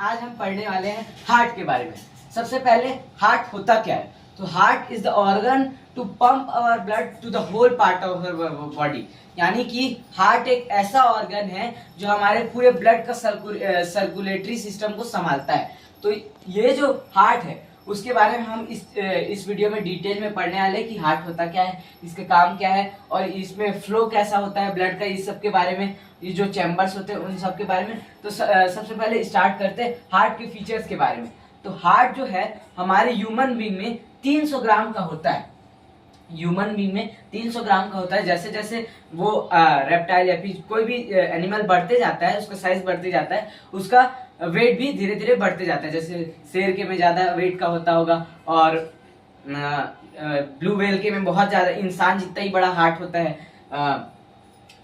आज हम पढ़ने वाले हैं हार्ट के बारे में। सबसे पहले हार्ट होता क्या है? तो heart is the organ to pump our blood to the whole part of our body. यानी कि हार्ट एक ऐसा ऑर्गन है जो हमारे पूरे ब्लड का सर्कुलेटरी सिस्टम को संभालता है। तो ये जो हार्ट है उसके बारे में हम इस वीडियो में डिटेल में पढ़ने वाले हैं कि हार्ट होता क्या है, इसके काम क्या है और इसमें फ्लो कैसा होता है ब्लड का, इस सब के बारे में, ये जो चैम्बर्स होते हैं उन सब के बारे में। तो सबसे पहले स्टार्ट करते हैं हार्ट के फीचर्स के बारे में। तो हार्ट जो है हमारे ह्यूमन बीइंग में 300 ग्राम का होता है। ह्यूमन बीइंग में 300 ग्राम का होता है। जैसे जैसे वो रेप्टाइल या फिर कोई भी एनिमल बढ़ते जाता है, उसका साइज बढ़ते जाता है, उसका वेट भी धीरे धीरे बढ़ते जाता है। जैसे शेर के में ज्यादा वेट का होता होगा और ब्लू व्हेल के में बहुत ज्यादा, इंसान जितना ही बड़ा हार्ट होता है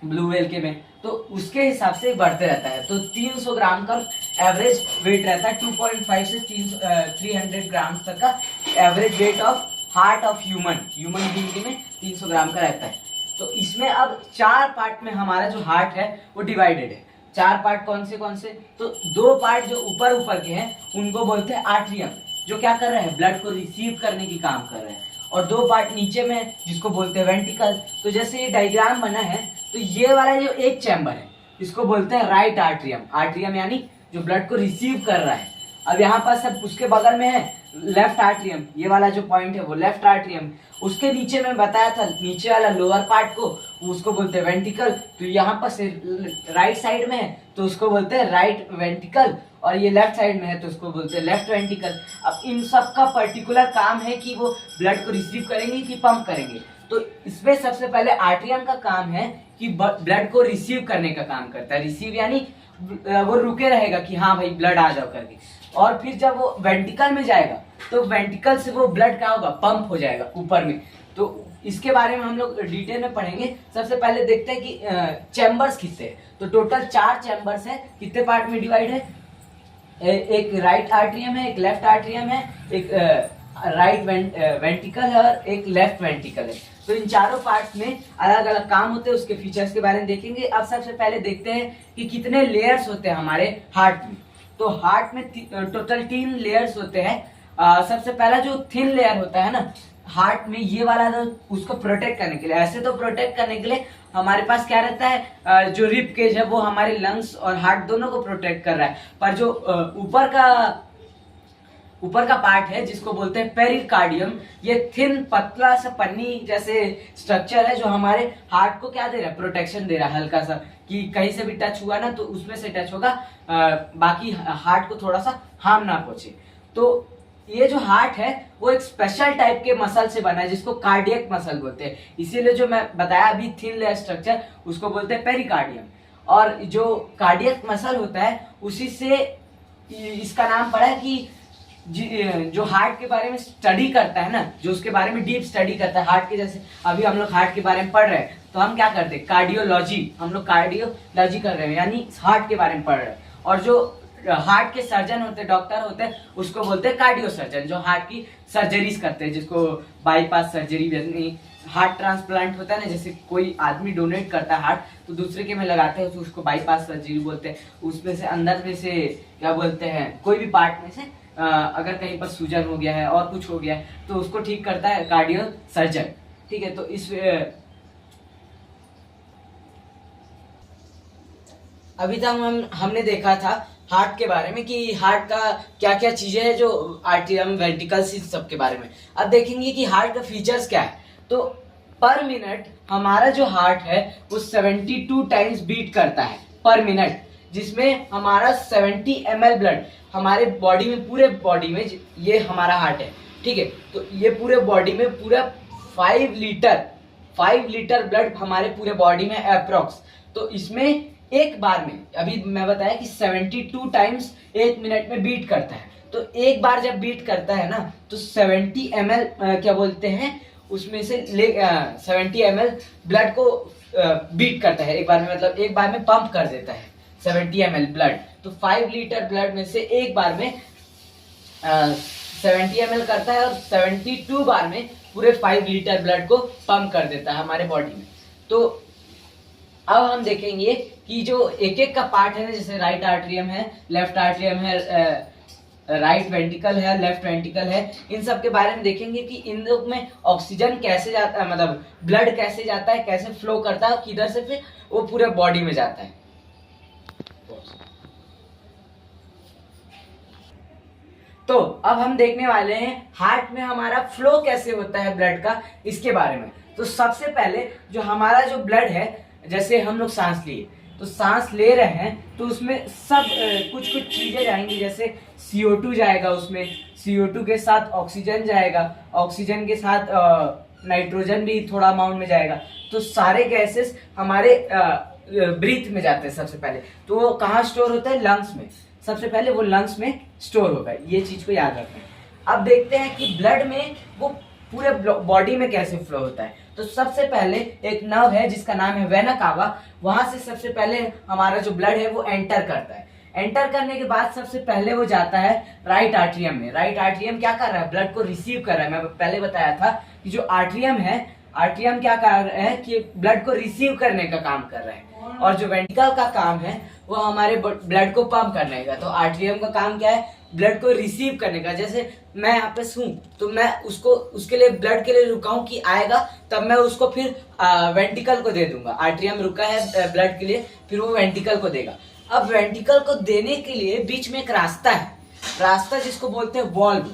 ब्लू व्हेल के में, तो उसके हिसाब से बढ़ते रहता है। तो 300 ग्राम का एवरेज वेट रहता है। 2.5 से 300 ग्राम तक का average weight of heart of human being में 300 ग्राम का रहता है। तो इसमें अब 4 पार्ट में हमारा जो हार्ट है वो डिवाइडेड है। 4 पार्ट कौन से? तो 2 पार्ट जो ऊपर के हैं उनको बोलते हैं आर्टरियम, जो क्या कर रहे हैं, ब्लड को रिसीव करने की काम कर रहे हैं। और 2 पार्ट नीचे में जिसको बोलते हैं वेंट्रिकल। तो जैसे ये डायग्राम बना है तो ये वाला जो एक चैम्बर है इसको बोलते हैं राइट आर्टरियम। आर्टरियम यानी जो ब्लड को रिसीव कर रहा है। अब यहाँ पर सब उसके बगल में है लेफ्ट आर्टरियम, ये वाला जो पॉइंट है वो लेफ्ट आर्टरियम। उसके नीचे में बताया था नीचे वाला लोअर पार्ट को उसको बोलते हैं वेंट्रिकल। तो यहाँ पर से राइट साइड में है तो उसको बोलते हैं राइट वेंट्रिकल, और ये लेफ्ट साइड में है तो उसको बोलते हैं लेफ्ट वेंट्रिकल। अब इन सब का पर्टिकुलर काम है कि वो ब्लड को रिसीव करेंगे कि पंप करेंगे। तो इसमें सबसे पहले आर्टरियम का काम है कि ब्लड को रिसीव करने का काम करता है। रिसीव यानी वो रुके रहेगा कि हाँ भाई ब्लड आ जाओ करके। और फिर जब वो वेंट्रिकल में जाएगा तो वेंट्रिकल से वो ब्लड क्या होगा, पंप हो जाएगा ऊपर में। तो इसके बारे में हम लोग डिटेल में पढ़ेंगे। सबसे पहले देखते हैं कि चैम्बर्स कितने हैं। तो टोटल 4 चैम्बर्स है। कितने पार्ट में डिवाइड है? एक राइट आर्टरियम है, एक लेफ्ट आर्टरियम है, एक राइट वेंट्रिकल है और एक लेफ्ट वेंट्रिकल है। तो इन चारों पार्ट्स में अलग अलग काम होते हैं। उसके फीचर्स के बारे में देखेंगे। अब सबसे पहले देखते हैं कि कितने लेयर्स होते हैं हमारे हार्ट में। तो हार्ट में टोटल 3 लेयर्स होते हैं। सबसे पहला जो थिन लेयर होता है ना हार्ट में, ये वाला तो उसको प्रोटेक्ट करने के लिए, ऐसे तो प्रोटेक्ट करने के लिए हमारे पास क्या रहता है, जो रिब केज है वो हमारे लंग्स और हार्ट दोनों को प्रोटेक्ट कर रहा है। पर जो ऊपर का पार्ट है जिसको बोलते हैं पेरिकार्डियम, ये थिन पतला सा पन्नी जैसे स्ट्रक्चर है जो हमारे हार्ट को क्या दे रहा है, प्रोटेक्शन दे रहा है हल्का सा, कि कहीं से भी टच हुआ ना तो उसमें से टच होगा, बाकी हार्ट को थोड़ा सा हार्म ना पहुंचे। तो ये जो हार्ट है वो एक स्पेशल टाइप के मसल से बना है जिसको कार्डियक मसल बोलते हैं। इसीलिए जो मैं बताया अभी थिन लेयर स्ट्रक्चर उसको बोलते हैं पेरिकार्डियम। और जो कार्डियक मसल होता है उसी से इसका नाम पड़ा है कि जो हार्ट के बारे में स्टडी करता है ना, जो उसके बारे में डीप स्टडी करता है हार्ट के, जैसे अभी हम लोग हार्ट के बारे में पढ़ रहे हैं तो हम क्या करते हैं, कार्डियोलॉजी, हम लोग कार्डियोलॉजी कर रहे हैं यानी हार्ट के बारे में पढ़ रहे हैं। और जो हार्ट के सर्जन होते हैं, डॉक्टर होते हैं, उसको बोलते हैं कार्डियो सर्जन, जो हार्ट की सर्जरीज करते हैं, जिसको बाईपास सर्जरी, हार्ट ट्रांसप्लांट होता है ना, जैसे कोई आदमी डोनेट करता है हार्ट तो दूसरे के में लगाते हैं तो उसको बाईपास सर्जरी बोलते हैं। उसमें से अंदर में से क्या बोलते हैं, कोई भी पार्ट में से अगर कहीं पर सूजन हो गया है और कुछ हो गया है तो उसको ठीक करता है कार्डियो सर्जन। ठीक है, तो इस अभी तक हमने देखा था हार्ट के बारे में कि हार्ट का क्या क्या चीजें हैं, जो आर्टरियम, वेंट्रिकल्स, इस सब के बारे में। अब देखेंगे कि हार्ट का फीचर्स क्या है। तो पर मिनट हमारा जो हार्ट है वो 72 टाइम्स बीट करता है पर मिनट, जिसमें हमारा 70 ml ब्लड हमारे बॉडी में, पूरे बॉडी में, ये हमारा हार्ट है। ठीक है, तो ये पूरे बॉडी में पूरा 5 लीटर ब्लड हमारे पूरे बॉडी में अप्रोक्स। तो इसमें एक बार में, अभी मैं बताया कि 72 टाइम्स 1 मिनट में बीट करता है। तो एक बार जब बीट करता है ना तो 70 ml क्या बोलते हैं उसमें से 70 ml ब्लड को बीट करता है एक बार में, मतलब एक बार में पंप कर देता है 70 ml ब्लड। तो 5 लीटर ब्लड में से एक बार में 70 ml करता है और 72 बार में पूरे 5 लीटर ब्लड को पंप कर देता है हमारे बॉडी में। तो अब हम देखेंगे कि जो एक एक का पार्ट है ना, जैसे राइट आर्टरियम है, लेफ्ट आर्टरियम है, राइट वेंट्रिकल है, लेफ्ट वेंट्रिकल है, इन सब के बारे में देखेंगे कि इन लोग में ऑक्सीजन कैसे जाता है, मतलब ब्लड कैसे जाता है, कैसे फ्लो करता है, किधर से फिर वो पूरे बॉडी में जाता है। तो अब हम देखने वाले हैं हार्ट में हमारा फ्लो कैसे होता है ब्लड का, इसके बारे में। तो सबसे पहले जो हमारा जो ब्लड है, जैसे हम लोग सांस लिए, तो सांस ले रहे हैं तो उसमें सब कुछ कुछ चीजें जाएंगी, जैसे CO2 जाएगा, उसमें CO2 के साथ ऑक्सीजन जाएगा, ऑक्सीजन के साथ नाइट्रोजन भी थोड़ा अमाउंट में जाएगा। तो सारे गैसेस हमारे ब्रीथ में जाते हैं सबसे पहले। तो वो कहाँ स्टोर होता है? लंग्स में। सबसे पहले वो लंग्स में स्टोर होगा, ये चीज को याद रखना है। अब देखते हैं कि ब्लड में वो पूरे बॉडी में कैसे फ्लो होता है। तो सबसे पहले एक नर्व है जिसका नाम है वेना कावा, वहां से सबसे पहले हमारा जो ब्लड है वो एंटर करता है। एंटर करने के बाद सबसे पहले वो जाता है राइट आर्टरियम में। राइट आर्टरियम क्या कर रहा है? ब्लड को रिसीव कर रहा है। मैं पहले बताया था कि जो आर्टरियम है, आर्टरियम क्या कर रहा है कि ब्लड को रिसीव करने का काम कर रहा है, और जो वेंट्रिकल का काम है वो हमारे ब्लड को पंप करने का। तो आर्टरियम का काम क्या है? ब्लड को रिसीव करने का। जैसे मैं यहाँ पे हूँ तो मैं उसको उसके लिए ब्लड के लिए रुका हूँ कि आएगा, तब मैं उसको फिर वेंट्रिकल को दे दूंगा। आर्टरियम रुका है ब्लड के लिए, फिर वो वेंट्रिकल को देगा। अब वेंट्रिकल को देने के लिए बीच में एक रास्ता है, रास्ता जिसको बोलते हैं वॉल्व।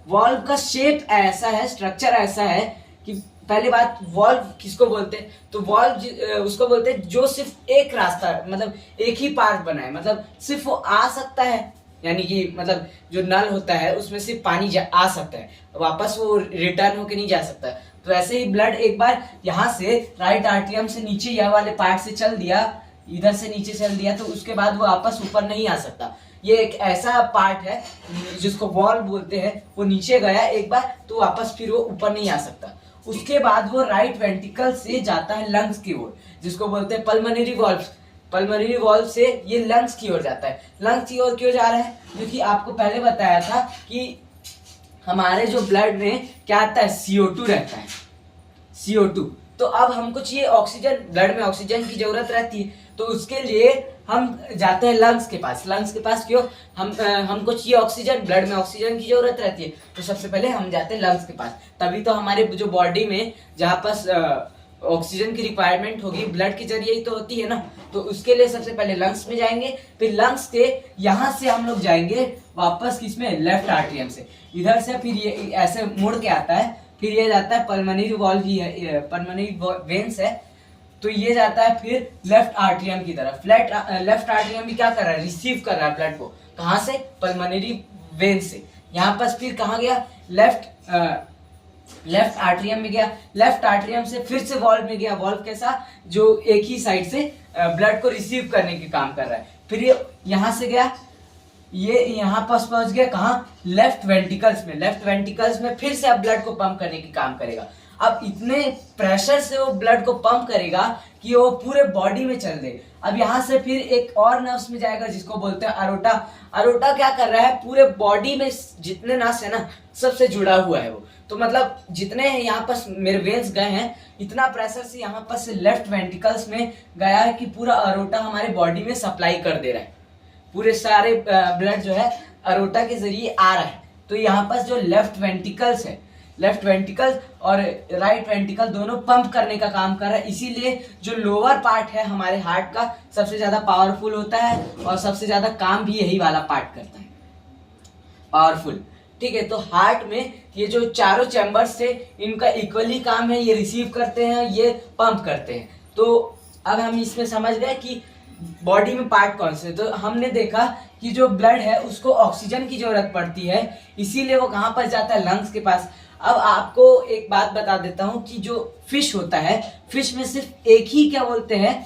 वॉल्व का शेप ऐसा है, स्ट्रक्चर ऐसा है कि पहली बात, वॉल्व किसको बोलते हैं? तो वॉल्व उसको बोलते हैं जो सिर्फ एक रास्ता, मतलब एक ही पार्ट बना है, मतलब सिर्फ वो आ सकता है, यानी कि मतलब जो नल होता है उसमें सिर्फ पानी आ सकता है, वापस वो रिटर्न होके नहीं जा सकता। तो ऐसे ही ब्लड एक बार यहाँ से राइट आर्टरियम से नीचे यह वाले पार्ट से चल दिया, इधर से नीचे चल दिया, तो उसके बाद वो वापस ऊपर नहीं आ सकता। ये एक ऐसा पार्ट है जिसको वॉल्व बोलते हैं। वो नीचे गया एक बार तो वापस फिर वो ऊपर नहीं आ सकता। उसके बाद वो राइट वेंट्रिकल से जाता है लंग्स की ओर, जिसको बोलते हैं पल्मोनरी वॉल्व। पल्मोनरी वॉल्व से ये लंग्स की ओर जाता है। लंग्स की ओर क्यों जा रहा है? क्योंकि आपको पहले बताया था कि हमारे जो ब्लड में क्या आता है? CO2 रहता है, CO2। तो अब हमको चाहिए ऑक्सीजन, ब्लड में ऑक्सीजन की जरूरत रहती है, तो उसके लिए हम जाते हैं लंग्स के पास। लंग्स के पास क्यों? हमको चाहिए ऑक्सीजन, ब्लड में ऑक्सीजन की जरूरत रहती है, तो सबसे पहले हम जाते हैं लंग्स के पास। तभी तो हमारे जो बॉडी में जहाँ पास ऑक्सीजन की रिक्वायरमेंट होगी ब्लड के जरिए ही तो होती है ना। तो उसके लिए सबसे पहले लंग्स में जाएंगे, फिर लंग्स के यहाँ से हम लोग जाएंगे वापस किसमें? लेफ्ट आर्टरियम से। इधर से फिर ये ऐसे मुड़ के आता है, फिर ये जाता है पल्मोनरी वॉल्व ही है, पल्मोनरी वेन्स है, तो ये जाता है फिर लेफ्ट आर्टरियम की तरफ। लेफ्ट आर्टरियम भी क्या कर रहा है? रिसीव कर रहा है ब्लड को। कहाँ से? पल्मोनरी वेन से। यहाँ पर फिर कहाँ गया? लेफ्ट आर्टरियम में गया। लेफ्ट आर्टरियम से फिर से वॉल्व में गया। वॉल्व कैसा? जो एक ही साइड से ब्लड को रिसीव करने के काम कर रहा है। फिर ये यहाँ से गया, ये यहाँ पास पहुंच गया कहाँ? लेफ्ट वेंट्रिकल्स में। लेफ्ट वेंट्रिकल्स में फिर से अब ब्लड को पंप करने की काम करेगा। अब इतने प्रेशर से वो ब्लड को पंप करेगा कि वो पूरे बॉडी में चल दे। अब यहाँ से फिर एक और नर्व्स में जाएगा जिसको बोलते हैं अरोटा। अरोटा क्या कर रहा है? पूरे बॉडी में जितने नस है ना, सबसे जुड़ा हुआ है वो। तो मतलब जितने यहाँ पर मेरे वेन्स गए हैं, इतना प्रेशर से यहाँ पर से लेफ्ट वेंट्रिकल्स में गया है कि पूरा अरोटा हमारे बॉडी में सप्लाई कर दे रहा है। पूरे सारे ब्लड जो है अरोटा के जरिए आ रहा है। तो यहाँ पर जो लेफ्ट वेंट्रिकल्स है, लेफ्ट वेंट्रिकल और राइट वेंट्रिकल दोनों पंप करने का काम कर रहा है। इसीलिए जो लोअर पार्ट है हमारे हार्ट का सबसे ज्यादा पावरफुल होता है, और सबसे ज्यादा काम भी यही वाला पार्ट करता है, पावरफुल। ठीक है, तो हार्ट में ये जो चारों चैम्बर्स थे, इनका इक्वली काम है, ये रिसीव करते हैं, ये पंप करते हैं। तो अब हम इसमें समझ गए कि बॉडी में पार्ट कौन से। तो हमने देखा कि जो ब्लड है उसको ऑक्सीजन की जरूरत पड़ती है, इसीलिए वो कहाँ पर जाता है? लंग्स के पास। अब आपको एक बात बता देता हूँ कि जो फिश होता है, फिश में सिर्फ एक ही क्या बोलते हैं,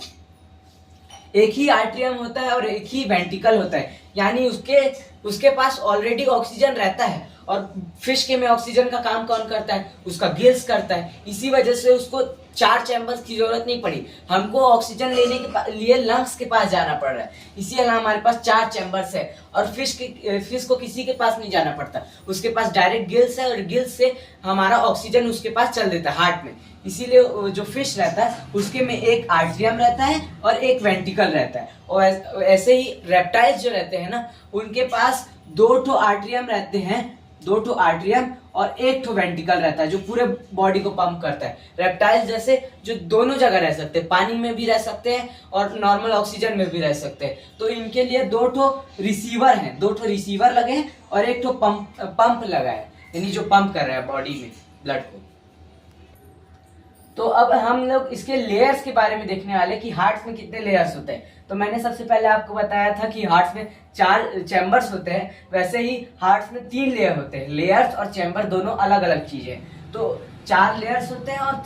एक ही आर्टरियम होता है और एक ही वेंट्रिकल होता है। यानी उसके पास ऑलरेडी ऑक्सीजन रहता है। और फिश के में ऑक्सीजन का काम कौन करता है? उसका गिल्स करता है। इसी वजह से उसको 4 चैम्बर्स की जरूरत नहीं पड़ी, हमको ऑक्सीजन लेने के लिए लंग्स के पास जाना पड़ रहा है, इसीलिए हमारे पास 4 चैम्बर्स है। और फिश को किसी के पास नहीं जाना पड़ता, उसके पास डायरेक्ट गिल्स है और गिल्स से हमारा ऑक्सीजन उसके पास चल देता है हार्ट में। इसीलिए जो फिश रहता है उसके में एक आर्ट्रियम रहता है और एक वेंटिकल रहता है। और ऐसे ही रेप्टाइल्स जो रहते हैं ना, उनके पास 2 आर्ट्रियम रहते हैं, 2 आर्ट्रियम और 1 वेंटिकल रहता है जो पूरे बॉडी को पंप करता है। रेप्टाइल्स जैसे जो दोनों जगह रह सकते हैं, पानी में भी रह सकते हैं और नॉर्मल ऑक्सीजन में भी रह सकते हैं। तो इनके लिए 2 रिसीवर हैं, 2 रिसीवर लगे हैं और 1 पंप लगा है, यानी जो पंप कर रहा है बॉडी में ब्लड को। तो अब हम लोग इसके लेयर्स के बारे में देखने वाले कि हार्ट में कितने लेयर्स होते हैं। तो मैंने सबसे पहले आपको बताया था कि हार्ट में 4 चैम्बर्स होते हैं, वैसे ही हार्ट में 3 लेयर होते हैं। लेयर्स और चैम्बर दोनों अलग अलग चीजें। तो 4 लेयर्स होते हैं और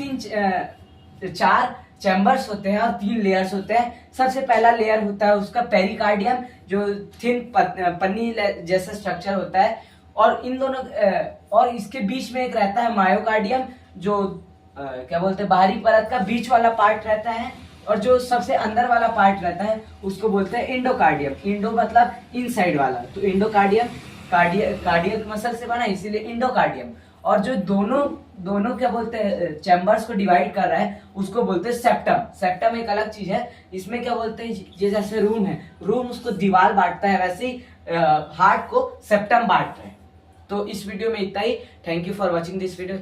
4 चैम्बर्स होते हैं और 3 लेयर्स होते हैं। सबसे पहला लेयर होता है उसका पेरिकार्डियम, जो थिन पन्नी जैसा स्ट्रक्चर होता है, और इन दोनों और इसके बीच में एक रहता है मायोकार्डियम, जो क्या बोलते हैं बाहरी परत का बीच वाला पार्ट रहता है, और जो सबसे अंदर वाला पार्ट रहता है उसको बोलते हैं इंडोकार्डियम। इंडो मतलब इनसाइड वाला, तो इंडोकार्डियम कार्डियक मसल से बना इसीलिए इंडोकार्डियम। और जो दोनों क्या बोलते हैं चैम्बर्स को डिवाइड कर रहा है उसको बोलते हैं सेप्टम। सेप्टम एक अलग चीज है, इसमें क्या बोलते हैं ये जैसे रूम है, रूम उसको दीवार बांटता है, वैसे ही हार्ट को सेप्टम बांटता है। तो इस वीडियो में इतना ही। Thank you for watching this video.